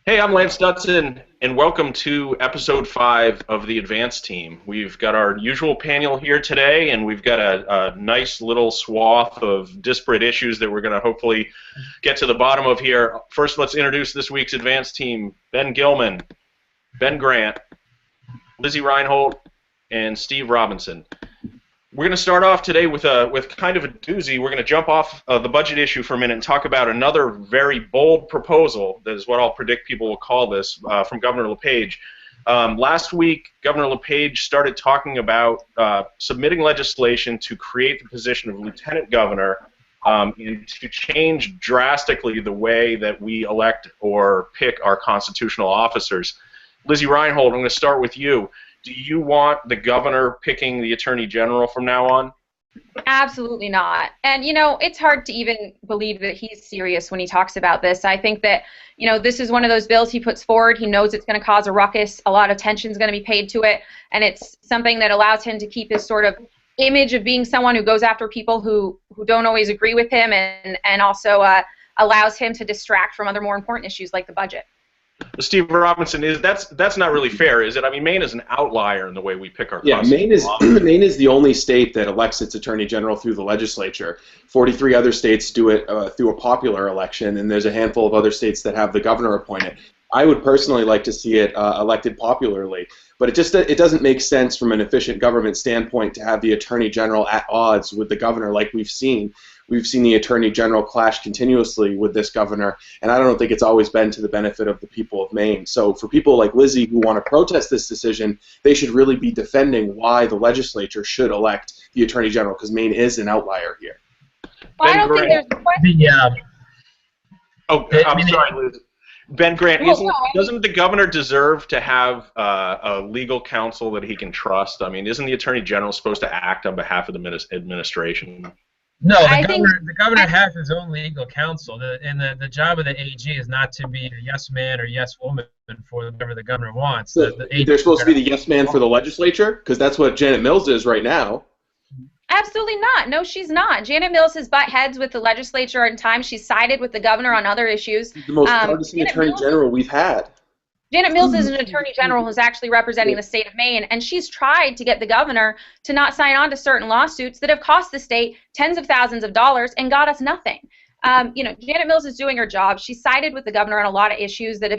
Hey, I'm Lance Dutson, and welcome to episode 5 of the Advanced Team. We've got our usual panel here today, and we've got a nice little swath of disparate issues that we're going to hopefully get to the bottom of here. First, let's introduce this week's Advanced Team: Ben Gilman, Ben Grant, Lizzy Reinholt, and Steve Robinson. We're going to start off today with kind of a doozy. We're going to jump off the budget issue for a minute and talk about another very bold proposal. That is what I'll predict people will call this, from Governor LePage. Last week, Governor LePage started talking about submitting legislation to create the position of lieutenant governor and to change drastically the way that we elect or pick our constitutional officers. Lizzy Reinholt, I'm going to start with you. Do you want the governor picking the attorney general from now on? Absolutely not. And, it's hard to even believe that he's serious when he talks about this. I think that, this is one of those bills he puts forward. He knows it's going to cause a ruckus. A lot of attention is going to be paid to it. And it's something that allows him to keep his sort of image of being someone who goes after people who don't always agree with him, and also allows him to distract from other more important issues like the budget. Steve Robinson, that's not really fair, is it? I mean, Maine is an outlier in the way we pick our Maine is the only state that elects its attorney general through the legislature. 43 other states do it through a popular election, and there's a handful of other states that have the governor appointed. I would personally like to see it elected popularly, but it doesn't make sense from an efficient government standpoint to have the attorney general at odds with the governor like we've seen. We've seen the attorney general clash continuously with this governor, and I don't think it's always been to the benefit of the people of Maine. So for people like Lizzy who want to protest this decision, they should really be defending why the legislature should elect the attorney general, because Maine is an outlier here. Well, I don't think there's a question. I'm sorry, Liz. Ben Grant, doesn't the governor deserve to have a legal counsel that he can trust? I mean, isn't the attorney general supposed to act on behalf of the administration? No, the governor has his own legal counsel, and the job of the AG is not to be a yes man or yes woman for whatever the governor wants. They're supposed to be the yes man for the legislature, because that's what Janet Mills is right now. Absolutely not. No, she's not. Janet Mills has butt heads with the legislature in time. She's sided with the governor on other issues. The most partisan attorney general we've had. Janet Mills is an attorney general who's actually representing the state of Maine, and she's tried to get the governor to not sign on to certain lawsuits that have cost the state tens of thousands of dollars and got us nothing. Janet Mills is doing her job. She's sided with the governor on a lot of issues that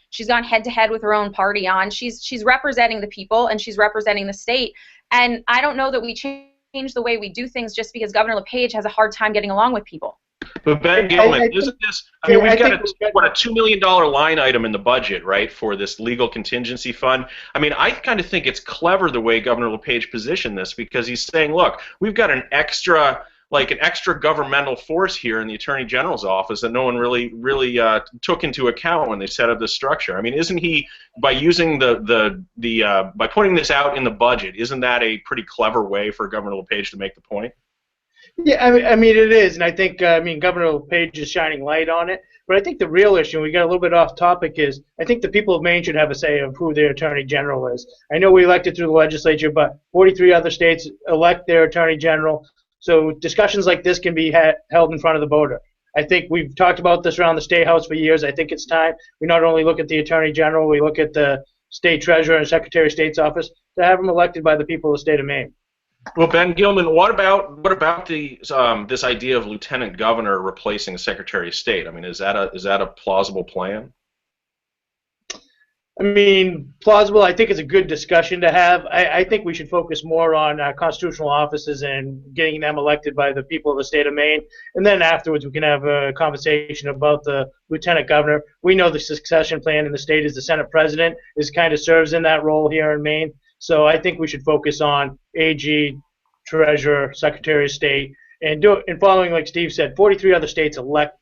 she's gone head to head with her own party on. She's representing the people, and she's representing the state. And I don't know that we change the way we do things just because Governor LePage has a hard time getting along with people. But Ben Gilman, isn't this? I mean, we've got a $2 million line item in the budget, right, for this legal contingency fund. I mean, I kind of think it's clever the way Governor LePage positioned this, because he's saying, look, we've got an extra governmental force here in the Attorney General's office that no one really took into account when they set up this structure. I mean, isn't he, by using by putting this out in the budget, isn't that a pretty clever way for Governor LePage to make the point? Yeah, I mean it is, and I think Governor LePage is shining light on it. But I think the real issue, and we got a little bit off topic, is I think the people of Maine should have a say of who their attorney general is. I know we elected through the legislature, but 43 other states elect their attorney general. So discussions like this can be held in front of the voter. I think we've talked about this around the State House for years. I think it's time we not only look at the attorney general, we look at the state treasurer and secretary of state's office to have them elected by the people of the state of Maine. Well, Ben Gilman, what about this idea of lieutenant governor replacing the Secretary of State? I mean, is that a plausible plan? I mean, plausible. I think it's a good discussion to have. I think we should focus more on constitutional offices and getting them elected by the people of the state of Maine, and then afterwards we can have a conversation about the lieutenant governor. We know the succession plan in the state is the Senate president kind of serves in that role here in Maine. So I think we should focus on AG, Treasurer, Secretary of State, and following, like Steve said, 43 other states elect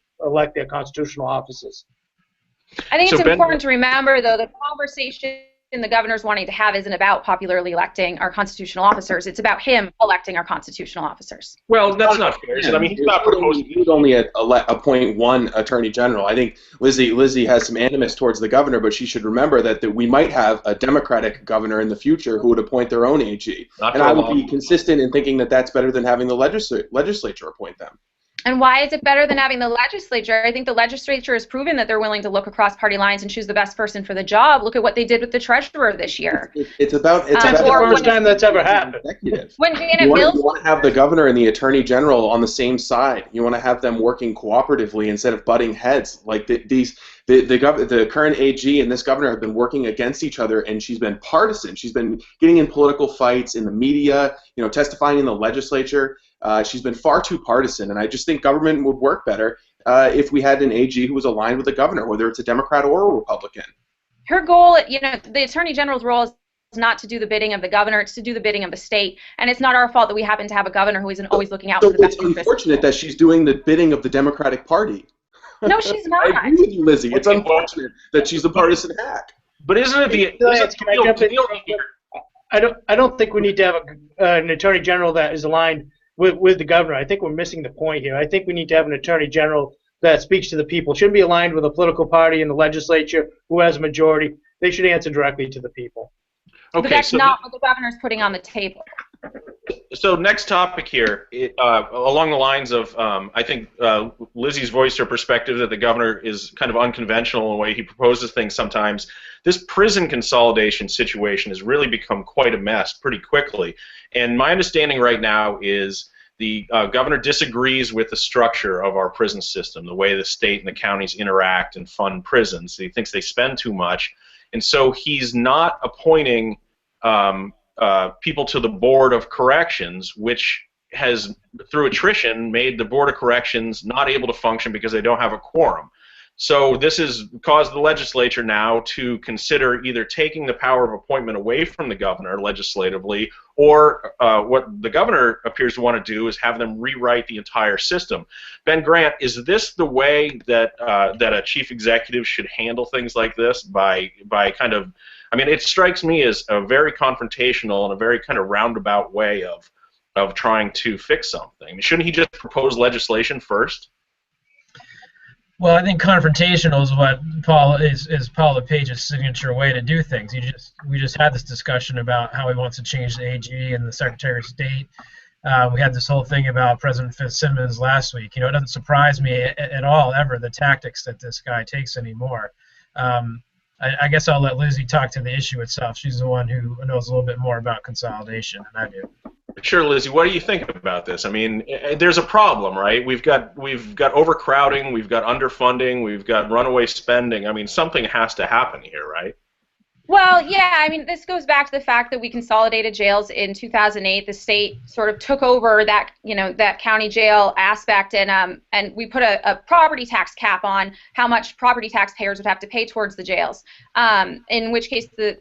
their constitutional offices. I think it's important to remember, though, the conversation the governor's wanting to have isn't about popularly electing our constitutional officers. It's about him electing our constitutional officers. Well, that's not fair. I mean, he's not proposing. He would only appoint one attorney general. I think Lizzy has some animus towards the governor, but she should remember that we might have a Democratic governor in the future who would appoint their own AG. And I would be consistent in thinking that that's better than having the legislature appoint them. And why is it better than having the legislature? I think the legislature has proven that they're willing to look across party lines and choose the best person for the job. Look at what they did with the treasurer this year. It's about That's the first time that's ever happened. When Janet You Mills want to have the governor and the attorney general on the same side. You want to have them working cooperatively instead of butting heads. Like the current AG and this governor have been working against each other, and she's been partisan. She's been getting in political fights in the media, testifying in the legislature. She's been far too partisan, and I just think government would work better if we had an AG who was aligned with the governor, whether it's a Democrat or a Republican. Her goal, the Attorney General's role is not to do the bidding of the governor, it's to do the bidding of the state, and it's not our fault that we happen to have a governor who isn't always looking out for the best interest. It's unfortunate that she's doing the bidding of the Democratic Party. No, she's not. I agree with you, Lizzie. It's unfortunate that she's a partisan hack. But isn't it the... Can I jump in? I don't think we need to have an Attorney General that is aligned with the governor. I think we're missing the point here. I think we need to have an attorney general that speaks to the people. Shouldn't be aligned with a political party in the legislature who has a majority. They should answer directly to the people. Okay, but that's not what the governor's putting on the table. So next topic here, along the lines of, I think Lizzie's voiced her perspective that the governor is kind of unconventional in the way he proposes things sometimes. This prison consolidation situation has really become quite a mess pretty quickly. And my understanding right now is the governor disagrees with the structure of our prison system, the way the state and the counties interact and fund prisons. He thinks they spend too much. And so he's not appointing people to the Board of Corrections, which has, through attrition, made the Board of Corrections not able to function because they don't have a quorum. So this has caused the legislature now to consider either taking the power of appointment away from the governor legislatively, or what the governor appears to want to do is have them rewrite the entire system. Ben Grant, is this the way that that a chief executive should handle things like this, by kind of, I mean, it strikes me as a very confrontational and a very kind of roundabout way of trying to fix something. Shouldn't he just propose legislation first? Well, I think confrontational is what Paul LePage's signature way to do things. We just had this discussion about how he wants to change the AG and the Secretary of State. We had this whole thing about President Fitzsimmons last week. It doesn't surprise me at all ever the tactics that this guy takes anymore. I guess I'll let Lizzie talk to the issue itself. She's the one who knows a little bit more about consolidation than I do. Sure, Lizzie. What do you think about this? I mean, there's a problem, right? We've got overcrowding, we've got underfunding, we've got runaway spending. I mean, something has to happen here, right? Well, yeah. I mean, this goes back to the fact that we consolidated jails in 2008. The state sort of took over that, that county jail aspect, and we put a property tax cap on how much property taxpayers would have to pay towards the jails. In which case, the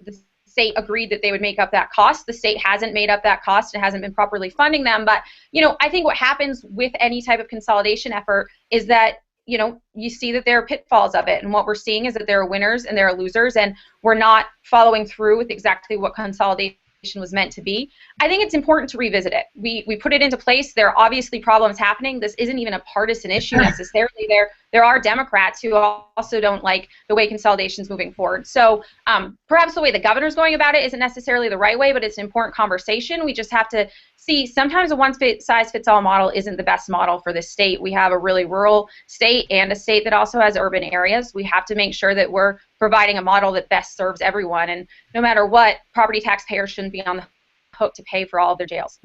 state agreed that they would make up that cost. The state hasn't made up that cost and hasn't been properly funding them. But, I think what happens with any type of consolidation effort is that, you see that there are pitfalls of it. And what we're seeing is that there are winners and there are losers, and we're not following through with exactly what consolidation was meant to be. I think it's important to revisit it. We put it into place. There are obviously problems happening. This isn't even a partisan issue necessarily. There are Democrats who also don't like the way consolidation is moving forward. So perhaps the way the governor's going about it isn't necessarily the right way, but it's an important conversation. We just have to see sometimes a one-size-fits-all model isn't the best model for this state. We have a really rural state and a state that also has urban areas. We have to make sure that we're providing a model that best serves everyone. And no matter what, property taxpayers shouldn't be on the hook to pay for all of their jails.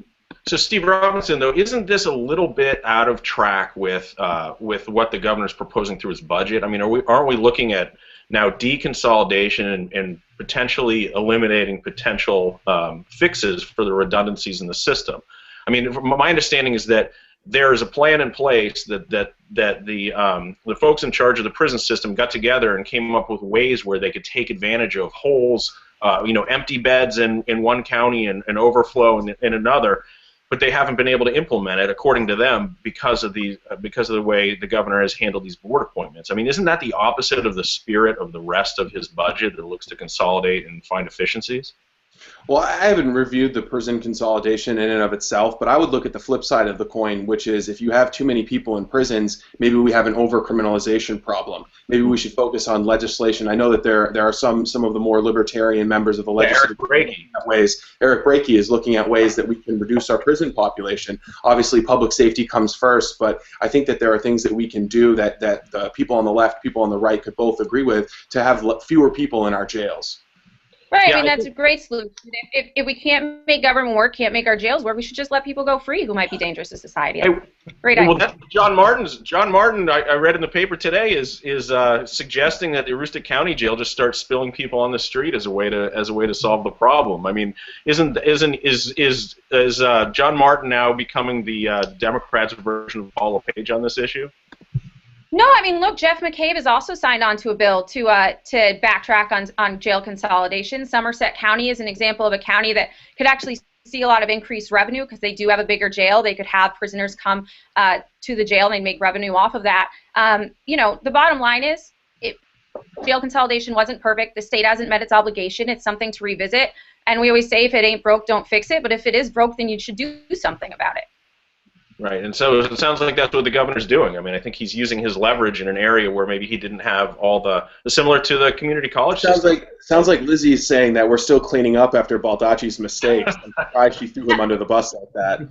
So, Steve Robinson, though, isn't this a little bit out of track with what the governor's proposing through his budget? I mean, aren't we looking at now deconsolidation and potentially eliminating potential fixes for the redundancies in the system? I mean, my understanding is that there is a plan in place that the folks in charge of the prison system got together and came up with ways where they could take advantage of holes, empty beds in one county and overflow in another. But they haven't been able to implement it, according to them, because of the way the governor has handled these board appointments. I mean, isn't that the opposite of the spirit of the rest of his budget that looks to consolidate and find efficiencies? Well, I haven't reviewed the prison consolidation in and of itself, but I would look at the flip side of the coin, which is if you have too many people in prisons, maybe we have an over-criminalization problem. Maybe we should focus on legislation. I know that there are some of the more libertarian members of the legislature looking at ways. Eric Brakey is looking at ways that we can reduce our prison population. Obviously, public safety comes first, but I think that there are things that we can do that the people on the left, people on the right could both agree with to have fewer people in our jails. Right, Yeah, I mean, that's a great solution. If we can't make government work, can't make our jails work, we should just let people go free who might be dangerous to society. Great idea. Well, that's John Martin, I read in the paper today, is suggesting that the Aroostook County Jail just start spilling people on the street as a way to solve the problem. I mean, is John Martin now becoming the Democrats' version of Paul LePage on this issue? No, I mean, look, Jeff McCabe has also signed on to a bill to backtrack on jail consolidation. Somerset County is an example of a county that could actually see a lot of increased revenue because they do have a bigger jail. They could have prisoners come to the jail and they'd make revenue off of that. You know, the bottom line is jail consolidation wasn't perfect. The state hasn't met its obligation. It's something to revisit. And we always say if it ain't broke, don't fix it. But if it is broke, then you should do something about it. Right, and so it sounds like that's what the governor's doing. I mean, I think he's using his leverage in an area where maybe he didn't have all the similar to the community college system. Sounds like Lizzy is saying that we're still cleaning up after Baldacci's mistakes. I'm surprised she threw him under the bus like that.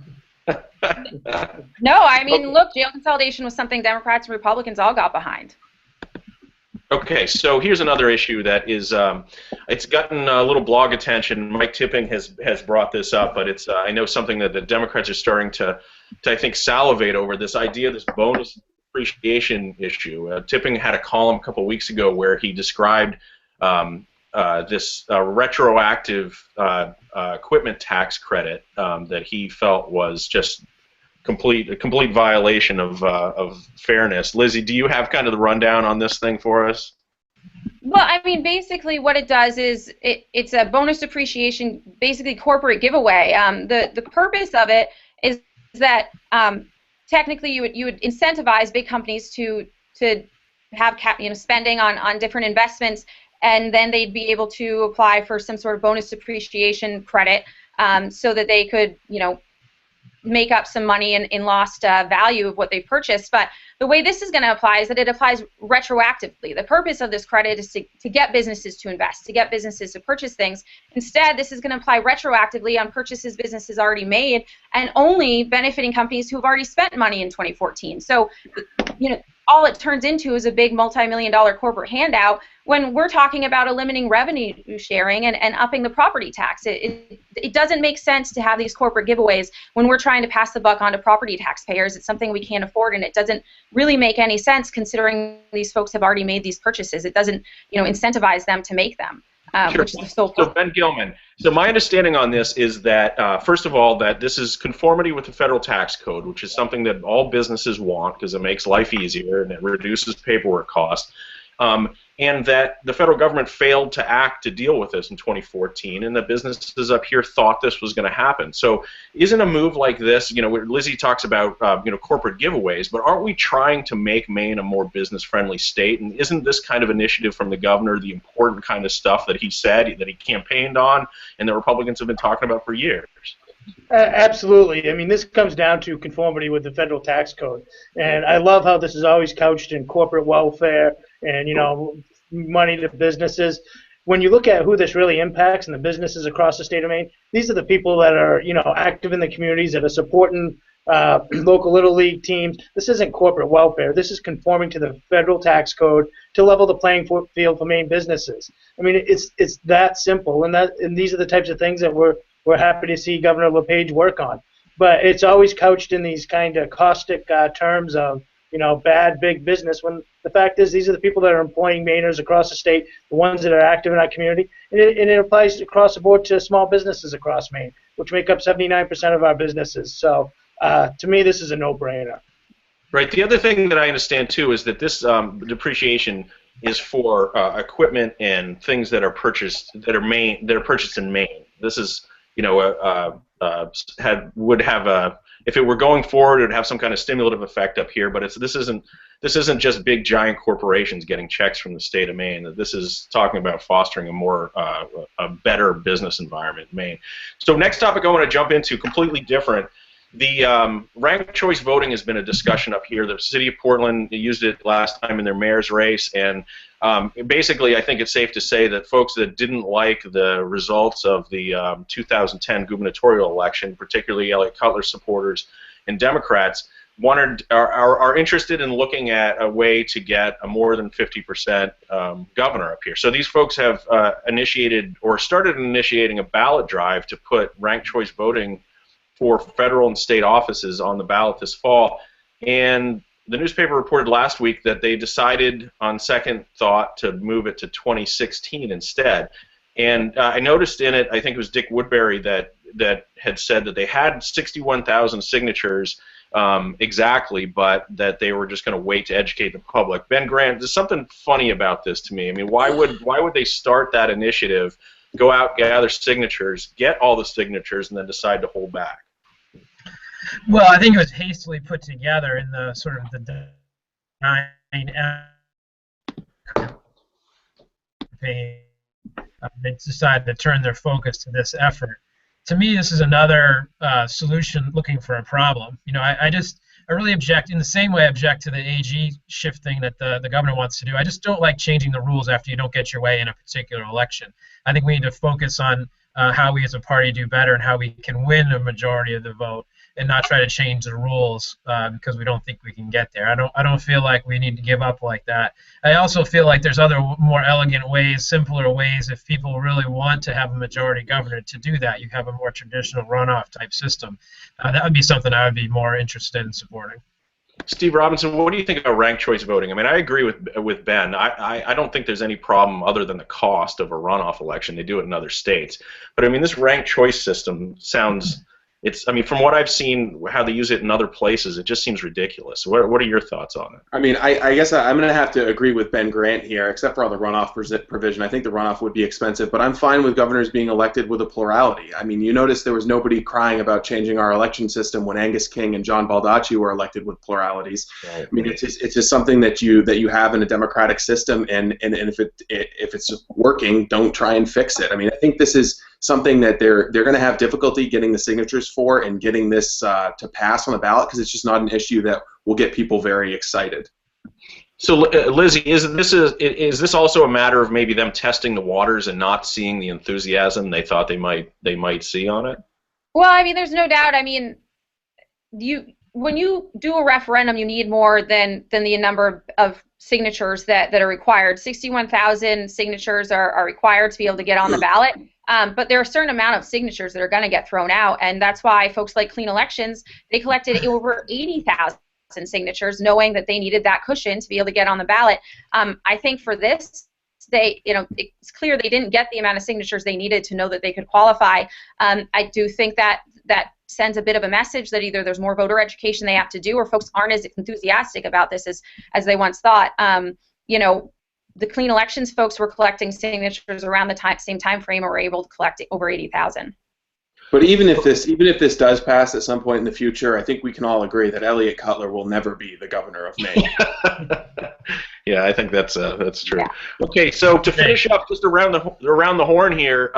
No, I mean, look, jail consolidation was something Democrats and Republicans all got behind. Okay, so here's another issue that is, it's gotten a little blog attention. Mike Tipping has brought this up, but it's I know something that the Democrats are starting to I think salivate over, this idea, this bonus depreciation issue. Tipping had a column a couple weeks ago where he described this retroactive equipment tax credit that he felt was just a complete violation of fairness. Lizzy, do you have kind of the rundown on this thing for us? Well, I mean, basically what it does is it's a bonus depreciation, basically corporate giveaway. The purpose of it is that technically you would incentivize big companies to have spending on different investments, and then they'd be able to apply for some sort of bonus depreciation credit so that they could make up some money in lost value of what they purchased. But the way this is going to apply is that it applies retroactively. The purpose of this credit is to get businesses to invest, to get businesses to purchase things. Instead, this is going to apply retroactively on purchases businesses already made and only benefiting companies who have already spent money in 2014. So, all it turns into is a big multi-million-dollar corporate handout when we're talking about eliminating revenue sharing and upping the property tax. It doesn't make sense to have these corporate giveaways when we're trying to pass the buck on to property taxpayers. It's something we can't afford, and it doesn't really make any sense considering these folks have already made these purchases. It doesn't incentivize them to make them. Sure. Which is the sole So Ben Gilman, so my understanding on this is that, first of all, that this is conformity with the federal tax code, which is something that all businesses want because it makes life easier and it reduces paperwork costs. And that the federal government failed to act to deal with this in 2014, and the businesses up here thought this was going to happen. So isn't a move like this, where Lizzy talks about corporate giveaways, but aren't we trying to make Maine a more business-friendly state? And isn't this kind of initiative from the governor the important kind of stuff that he said, that he campaigned on, and the Republicans have been talking about for years? Absolutely. I mean, this comes down to conformity with the federal tax code. And I love how this is always couched in corporate welfare and, money to businesses. When you look at who this really impacts and the businesses across the state of Maine, these are the people that are, active in the communities, that are supporting local Little League teams. This isn't corporate welfare. This is conforming to the federal tax code to level the playing field for Maine businesses. I mean, it's that simple, and these are the types of things that we're happy to see Governor LePage work on. But it's always couched in these kind of caustic terms of, bad big business, when the fact is these are the people that are employing Mainers across the state, the ones that are active in our community, and it applies across the board to small businesses across Maine, which make up 79% of our businesses. So to me, this is a no-brainer. Right. The other thing that I understand, too, is that this depreciation is for equipment and things that are purchased in Maine. This is would have a, if it were going forward, it would have some kind of stimulative effect up here, but this isn't this isn't just big giant corporations getting checks from the state of Maine. That this is talking about fostering a more a better business environment in Maine. So next topic I want to jump into, completely different. The ranked choice voting has been a discussion up here. The city of Portland used it last time in their mayor's race, and basically I think it's safe to say that folks that didn't like the results of the 2010 gubernatorial election, particularly Elliott Cutler supporters and Democrats, are interested in looking at a way to get a more than 50% governor up here. So these folks have initiated or started initiating a ballot drive to put ranked choice voting for federal and state offices on the ballot this fall. And the newspaper reported last week that they decided on second thought to move it to 2016 instead. And I noticed in it, I think it was Dick Woodbury that had said that they had 61,000 signatures exactly, but that they were just going to wait to educate the public. Ben Grant, there's something funny about this to me. I mean, why would they start that initiative, go out, gather signatures, get all the signatures, and then decide to hold back? Well, I think it was hastily put together in the sort of the campaign. They decided to turn their focus to this effort. To me, this is another solution looking for a problem. You know, I really object, in the same way I object to the AG shifting that the governor wants to do. I just don't like changing the rules after you don't get your way in a particular election. I think we need to focus on how we as a party do better and how we can win a majority of the vote, and not try to change the rules because we don't think we can get there. I don't feel like we need to give up like that. I also feel like there's other more elegant ways, simpler ways, if people really want to have a majority governor, to do that. You have a more traditional runoff type system. That would be something I would be more interested in supporting. Steve Robinson, what do you think about ranked choice voting? I mean, I agree with Ben. I don't think there's any problem other than the cost of a runoff election. They do it in other states. But I mean, this ranked choice system sounds... I mean, from what I've seen, how they use it in other places, it just seems ridiculous. What are your thoughts on it? I mean, I guess I'm going to have to agree with Ben Grant here, except for all the runoff provision. I think the runoff would be expensive, but I'm fine with governors being elected with a plurality. I mean, you notice there was nobody crying about changing our election system when Angus King and John Baldacci were elected with pluralities. Right. I mean, it's just something that you have in a democratic system, and if it's working, don't try and fix it. I mean, I think this is something that they're going to have difficulty getting the signatures for and getting this to pass on the ballot, because it's just not an issue that will get people very excited. So, Lizzy, is this also a matter of maybe them testing the waters and not seeing the enthusiasm they thought they might see on it? Well, I mean, there's no doubt. I mean, when you do a referendum, you need more than the number of signatures that are required. 61,000 signatures are required to be able to get on the ballot. But there are a certain amount of signatures that are going to get thrown out, and that's why folks like Clean Elections, they collected over 80,000 signatures, knowing that they needed that cushion to be able to get on the ballot. I think for this, it's clear they didn't get the amount of signatures they needed to know that they could qualify. I do think that sends a bit of a message that either there's more voter education they have to do, or folks aren't as enthusiastic about this as they once thought. The Clean Elections folks were collecting signatures around the same time frame, and were able to collect over 80,000. But even if this does pass at some point in the future, I think we can all agree that Elliott Cutler will never be the governor of Maine. Yeah, I think that's true. Yeah. Okay, so to finish up, just around the horn here,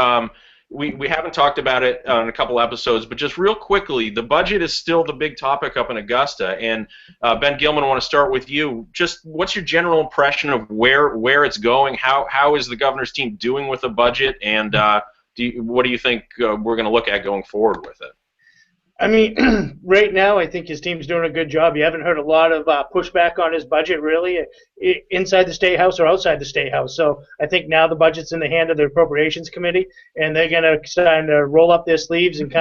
we haven't talked about it on a couple episodes, but just real quickly, the budget is still the big topic up in Augusta. And Ben Gilman, I want to start with you. Just what's your general impression of where it's going? How is the governor's team doing with the budget? And what do you think we're going to look at going forward with it? I mean, right now, I think his team's doing a good job. You haven't heard a lot of pushback on his budget, really, inside the State House or outside the State House. So I think now the budget's in the hand of the Appropriations Committee, and they're going to kind of roll up their sleeves and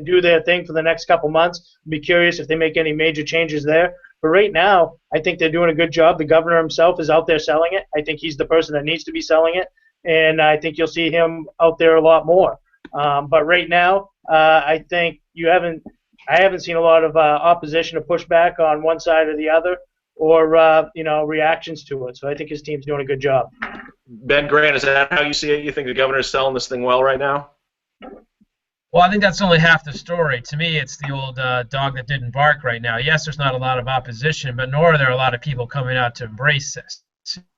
do their thing for the next couple months. Be curious if they make any major changes there. But right now, I think they're doing a good job. The governor himself is out there selling it. I think he's the person that needs to be selling it, and I think you'll see him out there a lot more. But right now, I think I haven't seen a lot of opposition or pushback on one side or the other, or reactions to it. So I think his team's doing a good job. Ben Grant, is that how you see it? You think the governor's selling this thing well right now? Well, I think that's only half the story. To me, it's the old dog that didn't bark right now. Yes, there's not a lot of opposition, but nor are there a lot of people coming out to embrace this.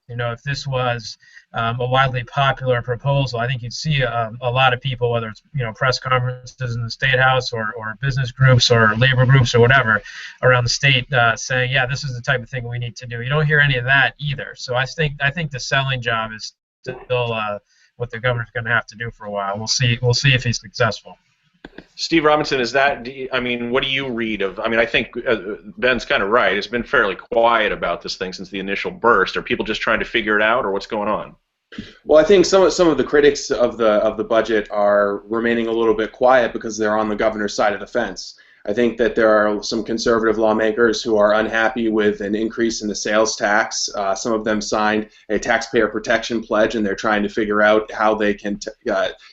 You know, if this was a widely popular proposal, I think you'd see a lot of people, whether it's press conferences in the State House or business groups or labor groups or whatever around the state saying, yeah, this is the type of thing we need to do. You don't hear any of that either. So I think the selling job is still what the governor's going to have to do for a while. We'll see if he's successful. Steve Robinson, I mean, what do you read of? I mean, I think Ben's kind of right. It's been fairly quiet about this thing since the initial burst. Are people just trying to figure it out, or what's going on? Well, I think some of the critics of the budget are remaining a little bit quiet because they're on the governor's side of the fence. I think that there are some conservative lawmakers who are unhappy with an increase in the sales tax. Some of them signed a taxpayer protection pledge, and they're trying to figure out how they can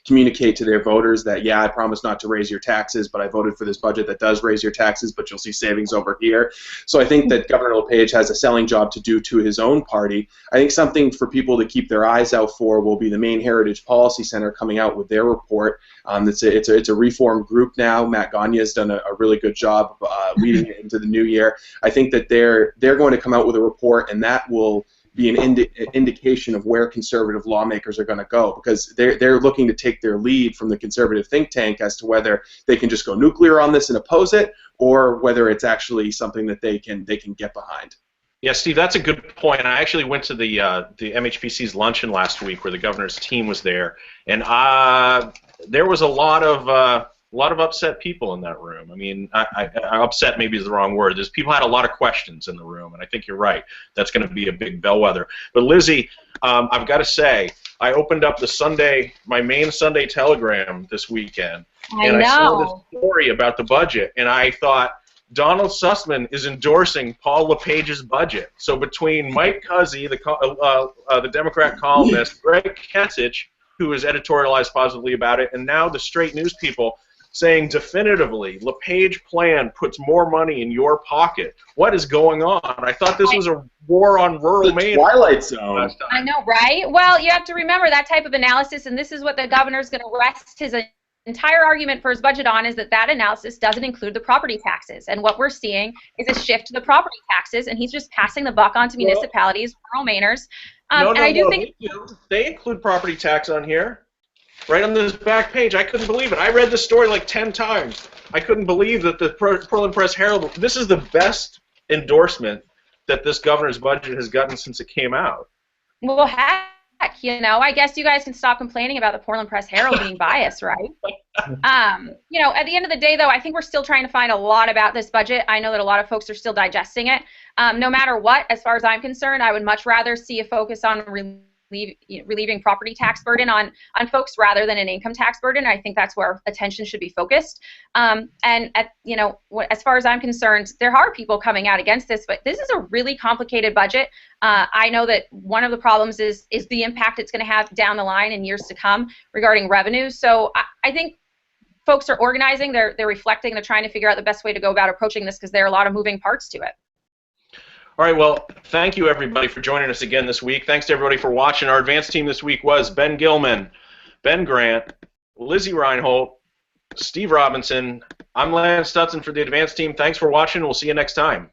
communicate to their voters that, yeah, I promise not to raise your taxes, but I voted for this budget that does raise your taxes, but you'll see savings over here. So I think that Governor LePage has a selling job to do to his own party. I think something for people to keep their eyes out for will be the Maine Heritage Policy Center coming out with their report. It's a reform group now. Matt Gagne has done a really good job leading it into the new year. I think that they're going to come out with a report, and that will be an indication of where conservative lawmakers are going to go, because they're looking to take their lead from the conservative think tank as to whether they can just go nuclear on this and oppose it, or whether it's actually something that they can get behind. Yeah, Steve, that's a good point. I actually went to the MHPC's luncheon last week where the governor's team was there, and there was a lot of upset people in that room. I mean, upset maybe is the wrong word. People had a lot of questions in the room, and I think you're right. That's going to be a big bellwether. But Lizzy, I've got to say, I opened up my Maine Sunday Telegram this weekend, and I saw this story about the budget, and I thought, Donald Sussman is endorsing Paul LePage's budget. So between Mike Cuzzy, the Democrat columnist, Greg Kesich, who has editorialized positively about it, and now the straight news people saying definitively, LePage plan puts more money in your pocket. What is going on? I thought this was a war on rural Maine. Twilight Zone. I know, right? Well, you have to remember that type of analysis, and this is what the governor's going to rest his entire argument for his budget on, is that analysis doesn't include the property taxes. And what we're seeing is a shift to the property taxes, and he's just passing the buck on to municipalities, rural Mainers. They include property tax on here. Right on this back page. I couldn't believe it. I read this story like 10 times. I couldn't believe that the Portland Press Herald, this is the best endorsement that this governor's budget has gotten since it came out. Well, heck, I guess you guys can stop complaining about the Portland Press Herald being biased, right? At the end of the day, though, I think we're still trying to find a lot about this budget. I know that a lot of folks are still digesting it. No matter what, as far as I'm concerned, I would much rather see a focus on relieving property tax burden on folks rather than an income tax burden. I think that's where attention should be focused. As far as I'm concerned, there are people coming out against this, but this is a really complicated budget. I know that one of the problems is the impact it's going to have down the line in years to come regarding revenue. So I think folks are organizing, they're reflecting, they're trying to figure out the best way to go about approaching this, because there are a lot of moving parts to it. All right, well, thank you, everybody, for joining us again this week. Thanks to everybody for watching. Our advanced team this week was Ben Gilman, Ben Grant, Lizzy Reinholt, Steve Robinson. I'm Lance Dutson for the advanced team. Thanks for watching. We'll see you next time.